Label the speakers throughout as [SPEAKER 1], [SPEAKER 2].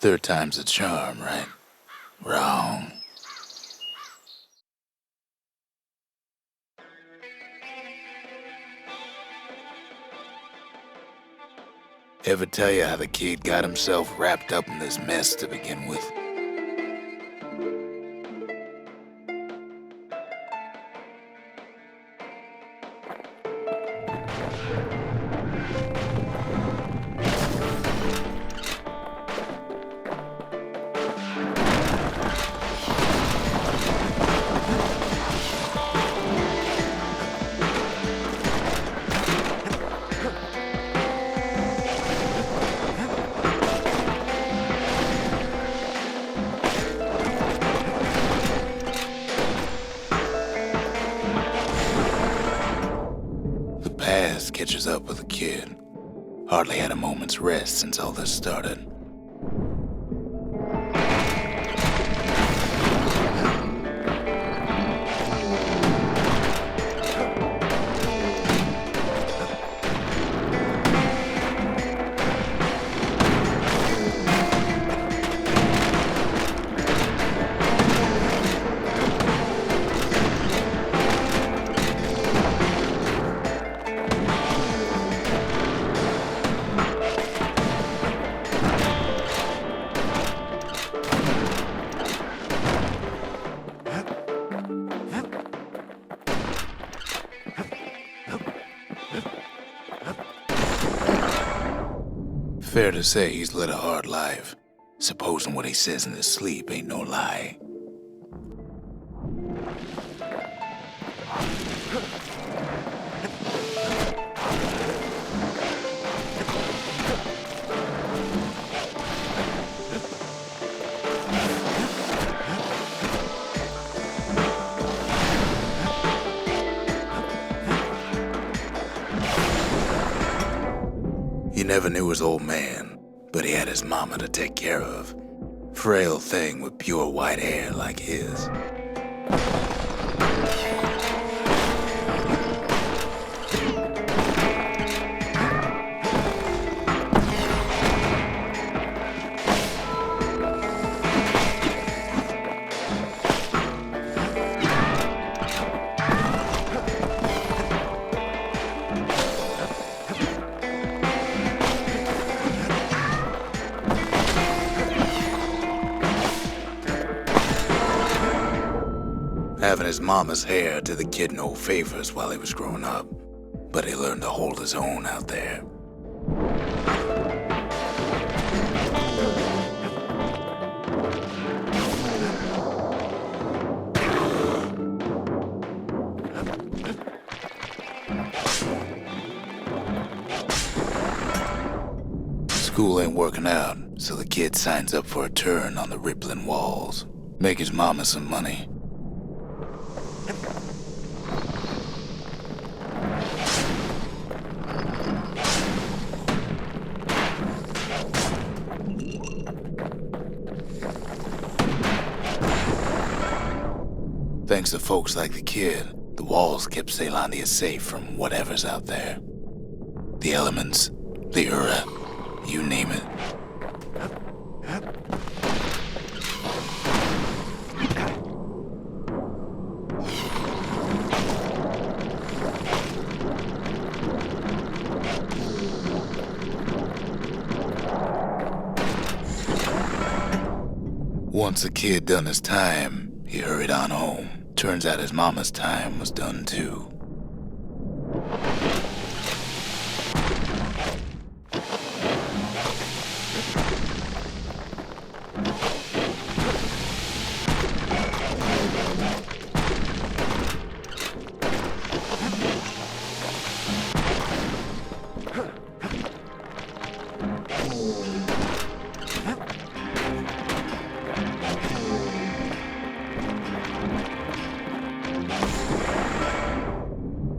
[SPEAKER 1] Third time's a charm, right? Wrong. Ever tell you how the kid got himself wrapped up in this mess to begin with? The past catches up with the kid. Hardly had a moment's rest since all this started. Fair to say he's led a hard life, supposing what he says in his sleep ain't no lie. You never knew his old man, but he had his mama to take care of. Frail thing with pure white hair like his. Having his mama's hair did the kid no favors while he was growing up, but he learned to hold his own out there. School ain't working out, so the kid signs up for a turn on the rippling walls. Make his mama some money. Thanks to folks like the kid, the walls kept Ceylondia safe from whatever's out there. The elements, the Ura, you name it. Once the kid done his time, he hurried on home. Turns out his mama's time was done too.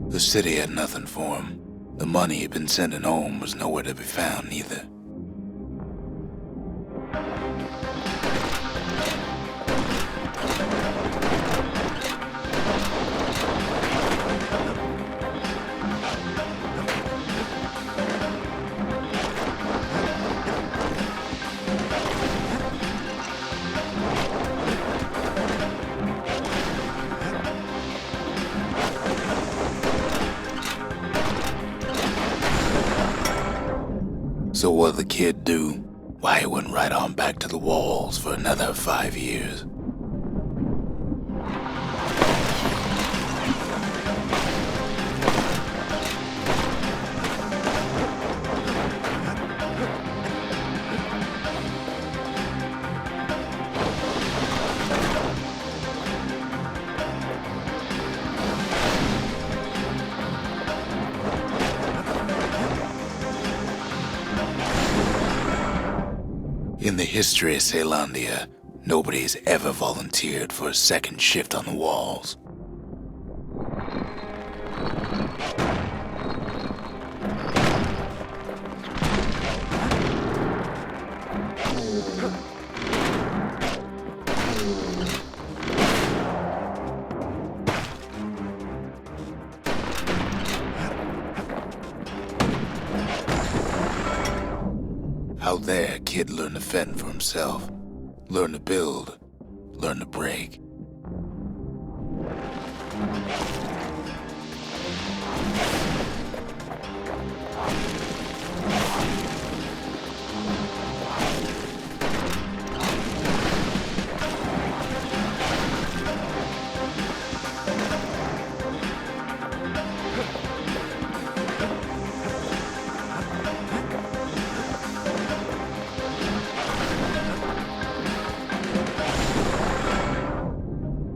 [SPEAKER 1] The city had nothing for him. The money he'd been sending home was nowhere to be found either. So what'd the kid do? Why, he went right on back to the walls for another 5 years. In the history of Caelondia, nobody's ever volunteered for a second shift on the walls. Out there, a kid learned to fend for himself, learn to build, learn to break.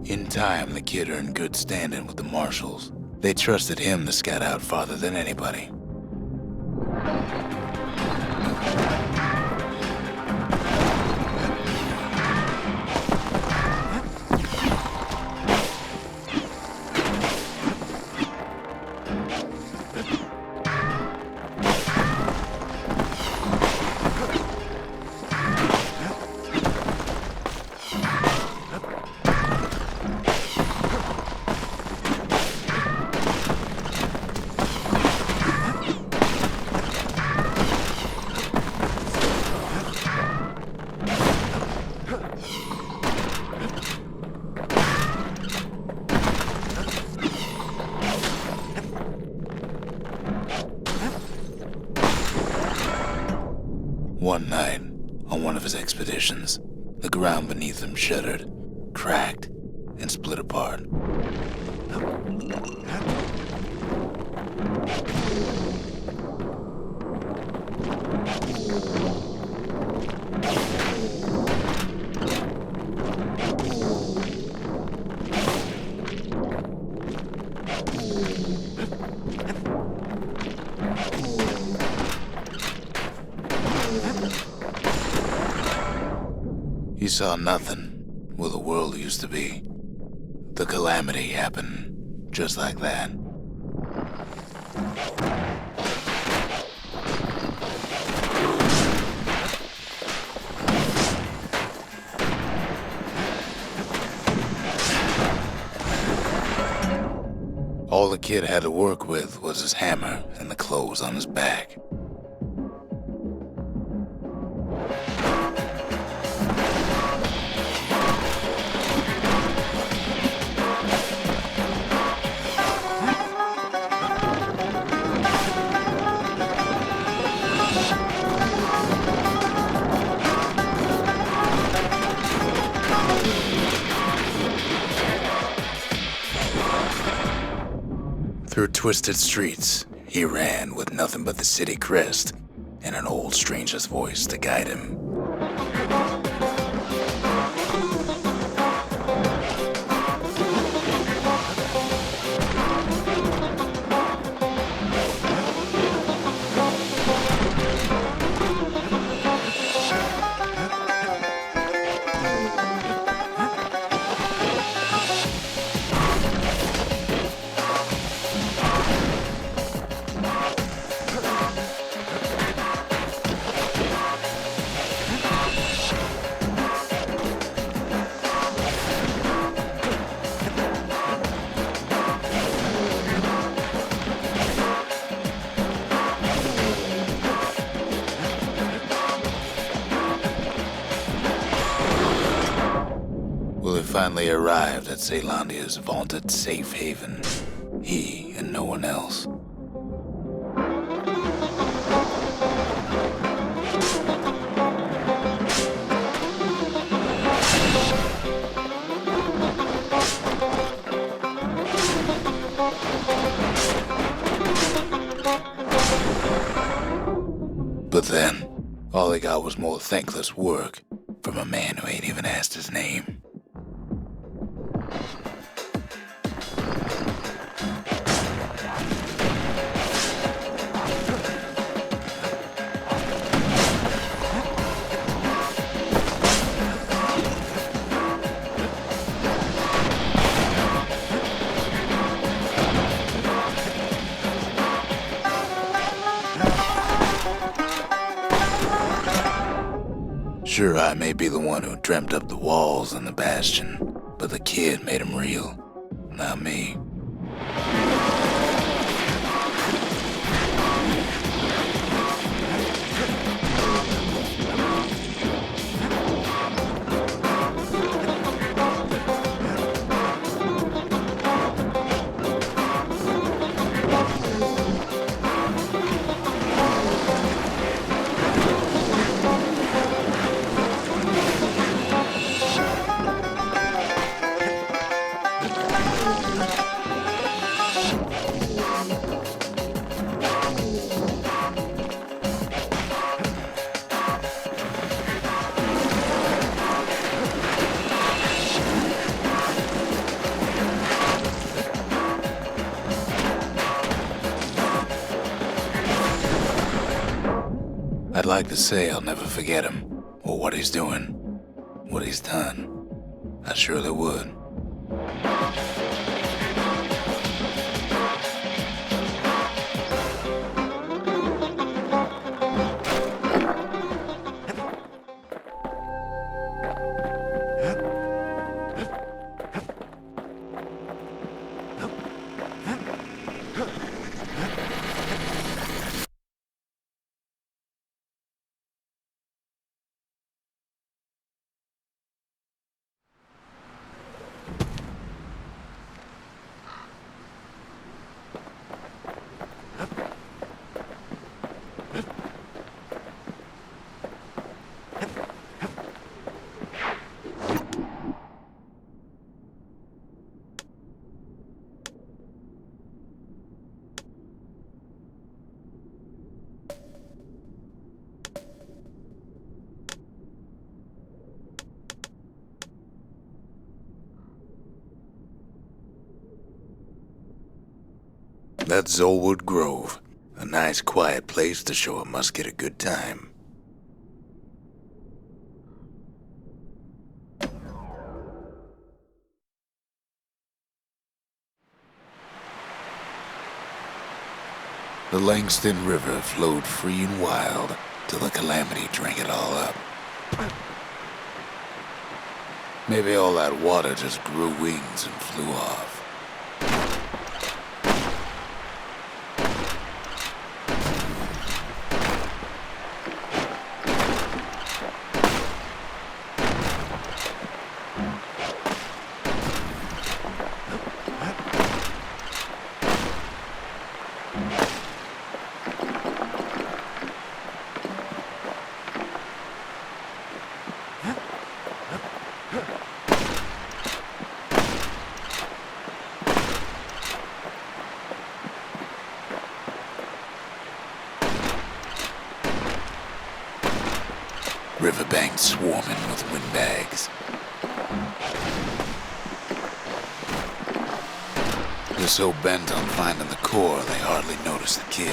[SPEAKER 1] In time, the kid earned good standing with the marshals. They trusted him to scout out farther than anybody. One night, on one of his expeditions, the ground beneath him shuddered, cracked, and split apart. He saw nothing where the world used to be. The calamity happened just like that. All the kid had to work with was his hammer and the clothes on his back. Through twisted streets, he ran with nothing but the city crest and an old stranger's voice to guide him. He finally arrived at Caelondia's vaunted safe haven. He and no one else. But then, all he got was more thankless work from a man who ain't even asked his name. Sure, I may be the one who dreamt up the walls and the Bastion, but the kid made them real, not me. I'd like to say I'll never forget him, or what he's doing, what he's done. I surely would. That's Zolwood Grove. A nice quiet place to show a musket a good time. The Langston River flowed free and wild till the calamity drank it all up. Maybe all that water just grew wings and flew off. Riverbank swarming with windbags. They're so bent on finding the core, they hardly notice the kid.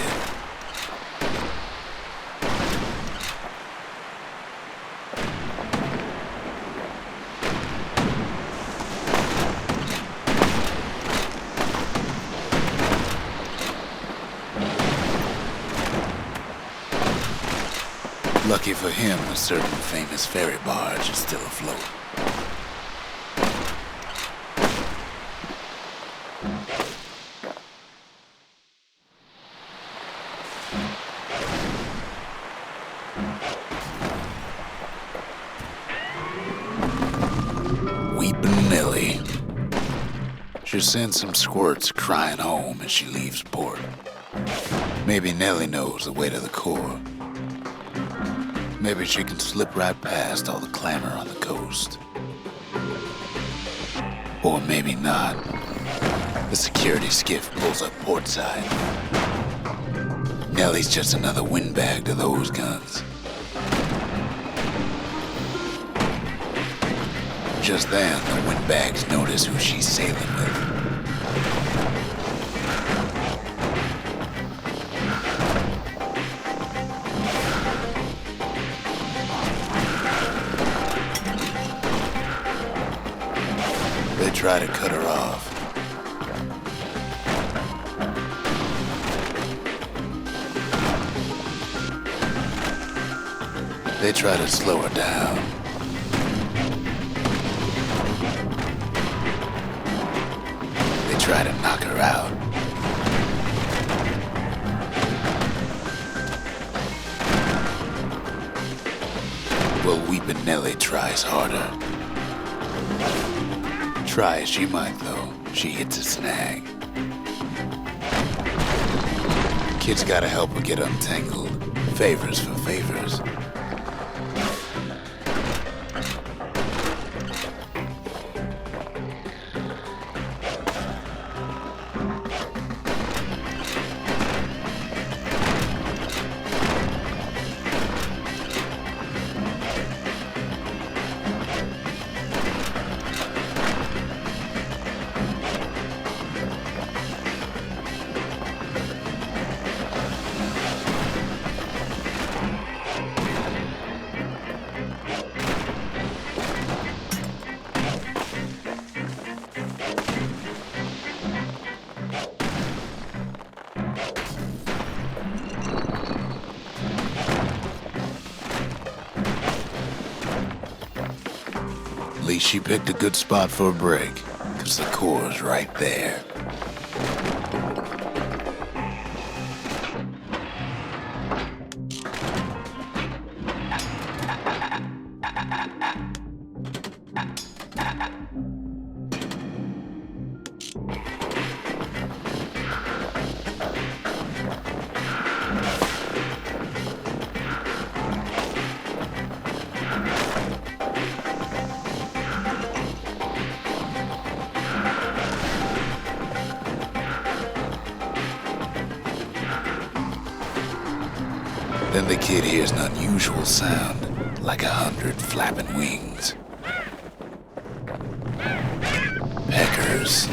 [SPEAKER 1] Lucky for him, a certain famous ferry barge is still afloat. Weepin' Nellie. She sends some squirts crying home as she leaves port. Maybe Nellie knows the way to the core. Maybe she can slip right past all the clamor on the coast. Or maybe not. The security skiff pulls up portside. Nellie's just another windbag to those guns. Just then, the windbags notice who she's sailing with. They try to cut her off. They try to slow her down. They try to knock her out. Well, Weepin' Nellie tries harder. Try as she might, though, she hits a snag. Kid's gotta help her get untangled. Favors for favors. At least she picked a good spot for a break, 'cause the core's right there. Then the kid hears an unusual sound, like 100 flapping wings. Peckers.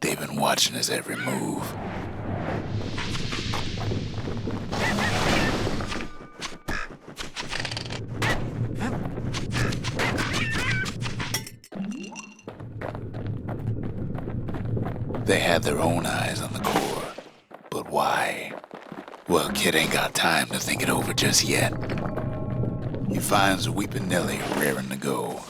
[SPEAKER 1] They've been watching his every move. They had their own eyes on the core. But why? Well, kid ain't got time to think it over just yet. He finds Weepin' Nellie raring to go.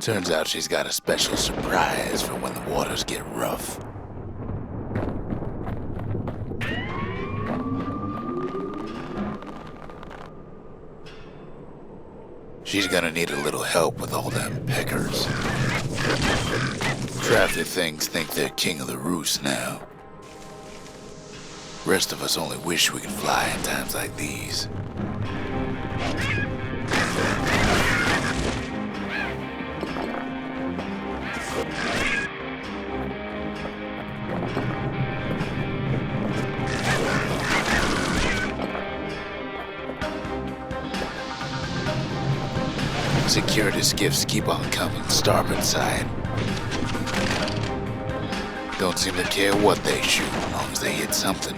[SPEAKER 1] Turns out she's got a special surprise for when the waters get rough. She's gonna need a little help with all them peckers. Crafty things think they're king of the roost now. Rest of us only wish we could fly in times like these. Security skiffs keep on coming starboard side. Don't seem to care what they shoot as long as they hit something.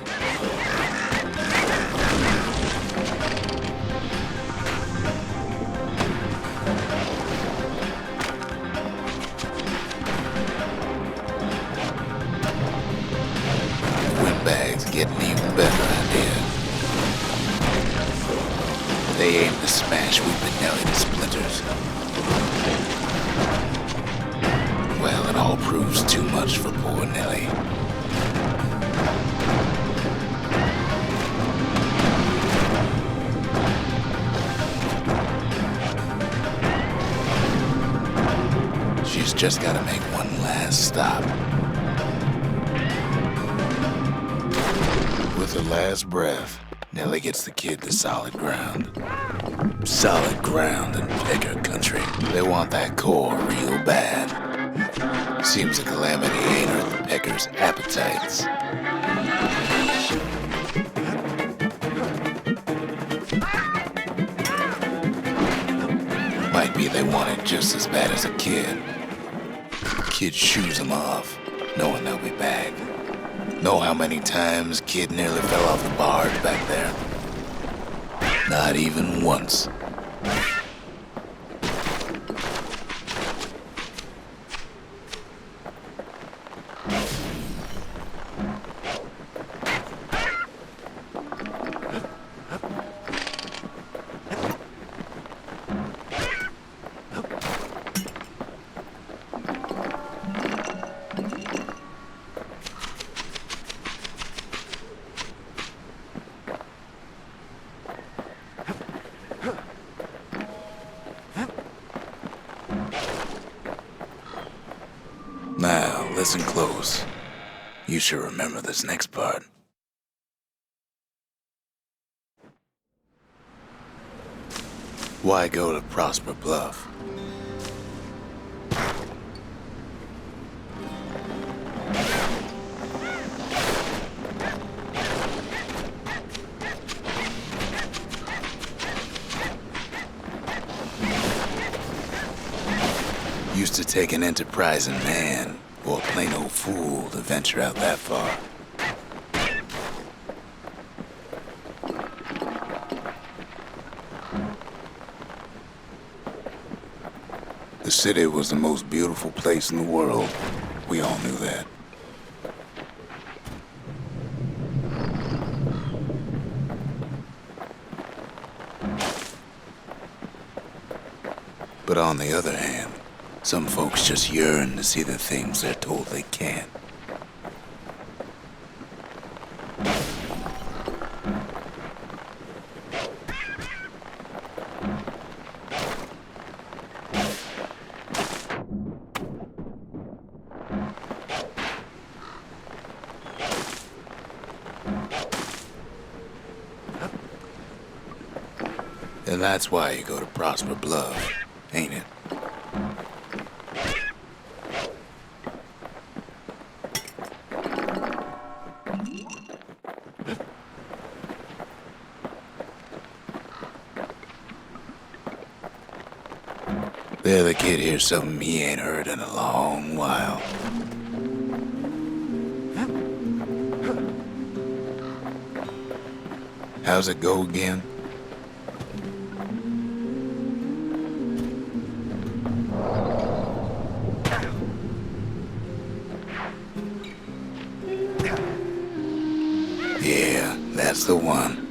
[SPEAKER 1] Windbags getting even better idea. They aim to smash Weepin' Nellie to splinters. Well, it all proves too much for poor Nellie. She's just gotta make one last stop. her last breath, Nellie gets the kid to solid ground. Solid ground in Pecker country. They want that core real bad. Seems the calamity ain't hurt the Peckers' appetites. Might be they want it just as bad as a kid. Kid shoos them off, knowing they'll be back. Know how many times kid nearly fell off the barge back there? Not even once. Now, listen close. You should remember this next part. Why go to Prosper Bluff? Used to take an enterprising man or a plain old fool to venture out that far. The city was the most beautiful place in the world. We all knew that. But on the other hand, some folks just yearn to see the things they're told they can't. And that's why you go to Prosper Bluff, ain't it? There the kid hears something he ain't heard in a long while. How's it go again? Yeah, that's the one.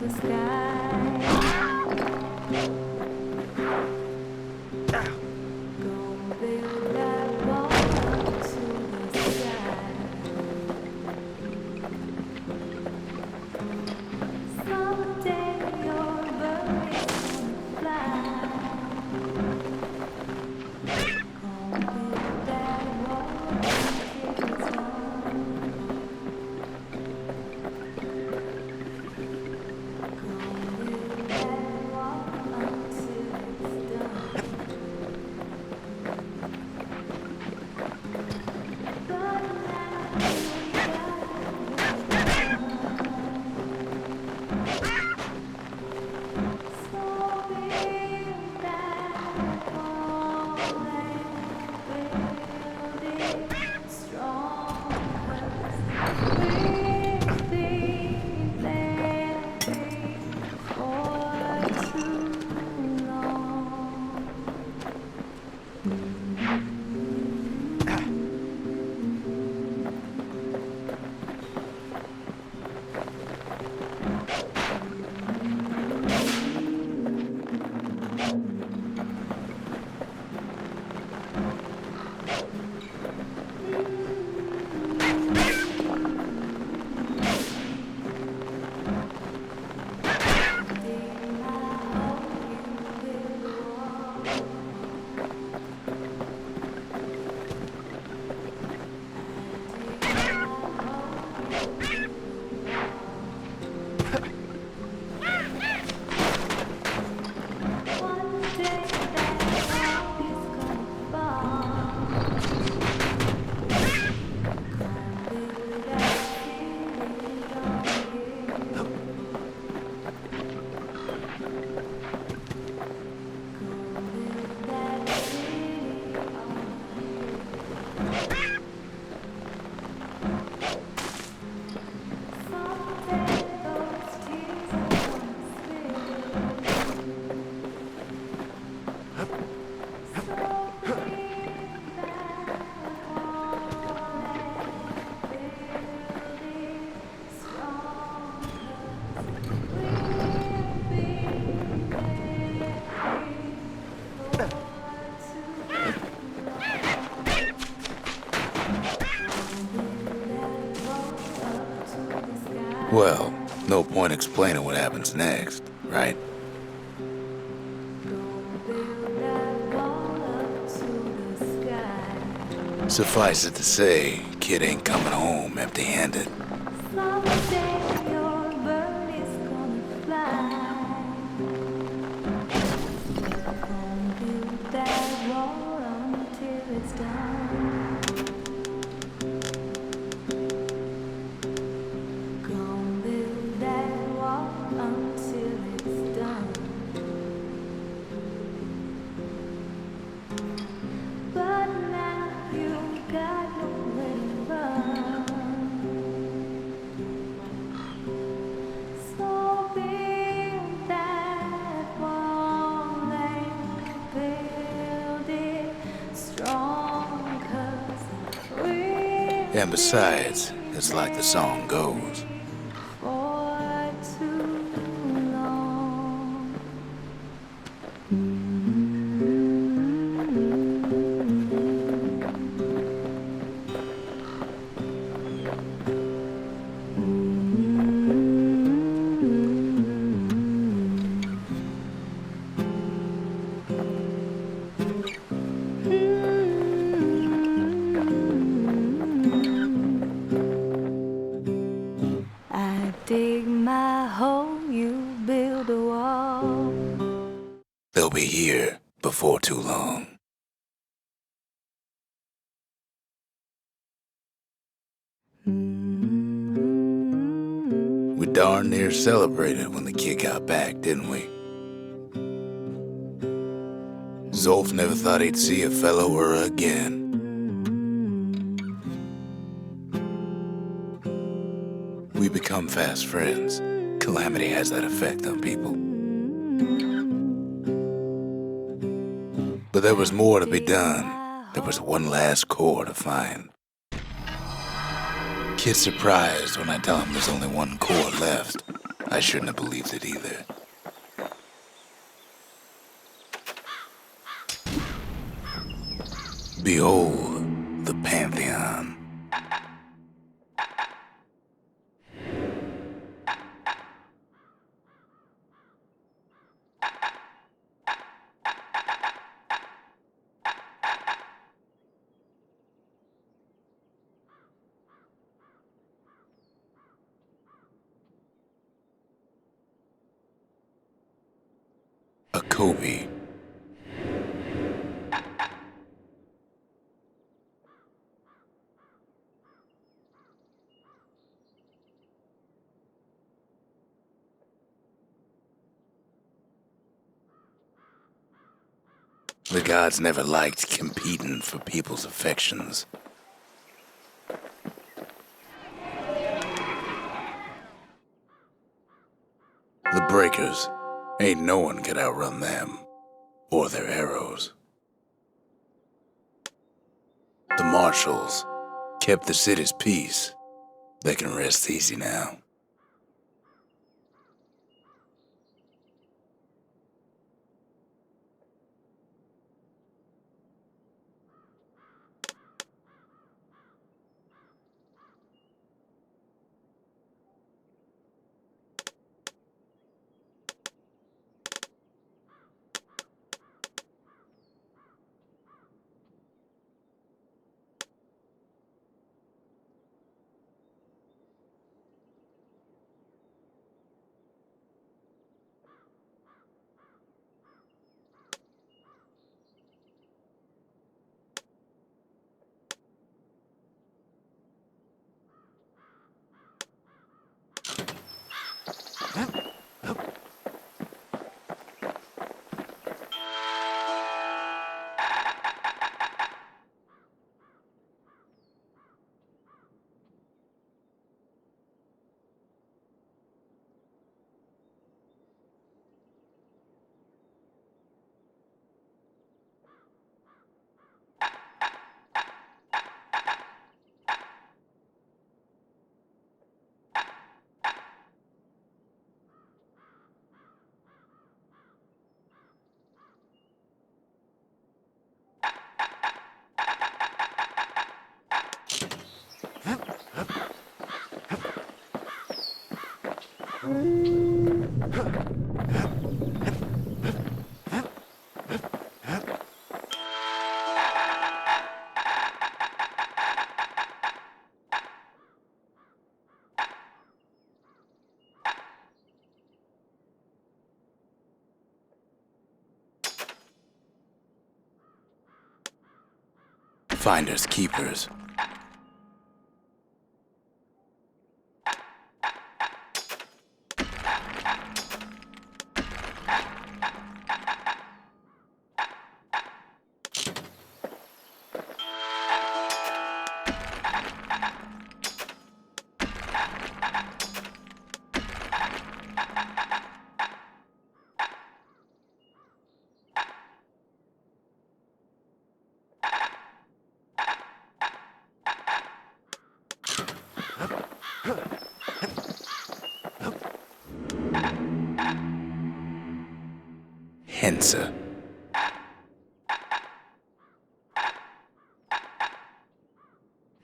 [SPEAKER 2] the sky. Gonna build that wall up to the sky. Someday your bird is gonna fly. Gonna build that wall until it's done. Gonna build that wall until it's done. But now you gotta so build that wall and build it strong. 'Cause we've been there for too long. One day that wall is gonna fall. Gonna build that city on you. Gonna build that city on you. Someday those tears are gonna spill. So build that wall and build it strong. 'Cause we've been there for too long. Build that wall up to the sky.
[SPEAKER 1] Well, no point explaining what happens next, right?
[SPEAKER 2] Gonna build that wall up to the sky.
[SPEAKER 1] Suffice it to say, kid ain't coming home empty-handed.
[SPEAKER 2] Someday your bird is gonna fly. Gonna build that wall until it's done. Gonna build that wall until it's done. But now you got nowhere to run. So build that wall and build it strong. 'Cause we've
[SPEAKER 1] And besides, it's like the song goes.
[SPEAKER 2] for too long. I dig my hole, you build a wall.
[SPEAKER 1] They'll be here before too long. We darn near celebrated when the kid got back, didn't we? Zolf never thought he'd see a fellow or again. We become fast friends. Calamity has that effect on people. But there was more to be done. There was one last core to find. Kid's surprised when I tell him there's only one core left. I shouldn't have believed it either. Behold the Pantheon. A Kobe. The gods never liked competing for people's affections. The Breakers, ain't no one could outrun them, or their arrows. The Marshals kept the city's peace. They can rest easy now. Finders keepers. Hensa.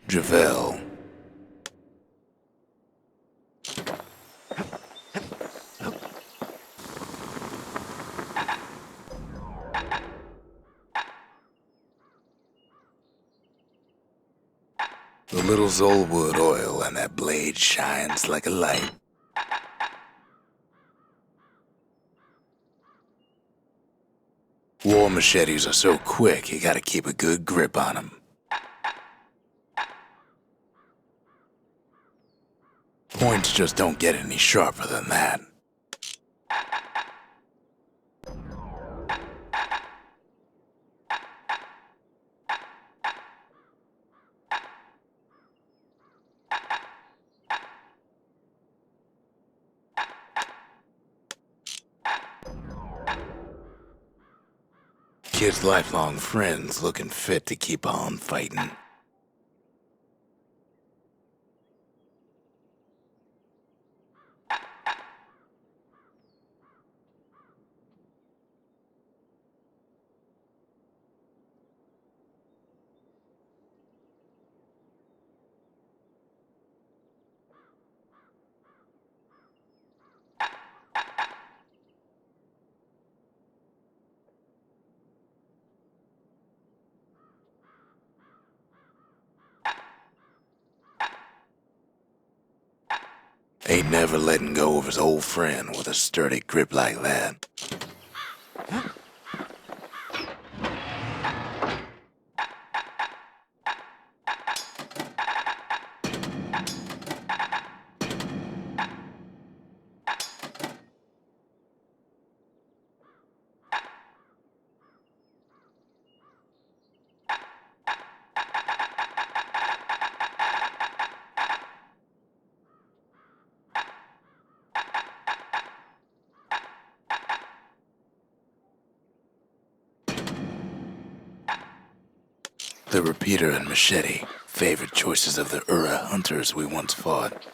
[SPEAKER 1] Javel. The little Zolwood oil and that blade shines like a light. War machetes are so quick, you gotta keep a good grip on them. Points just don't get any sharper than that. Kid's lifelong friends looking fit to keep on fighting. Ain't never letting go of his old friend with a sturdy grip like that. The repeater and machete, favorite choices of the Ura hunters we once fought.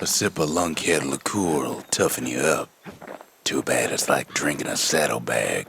[SPEAKER 1] A sip of lunkhead liqueur will toughen you up. Too bad it's like drinking a saddlebag.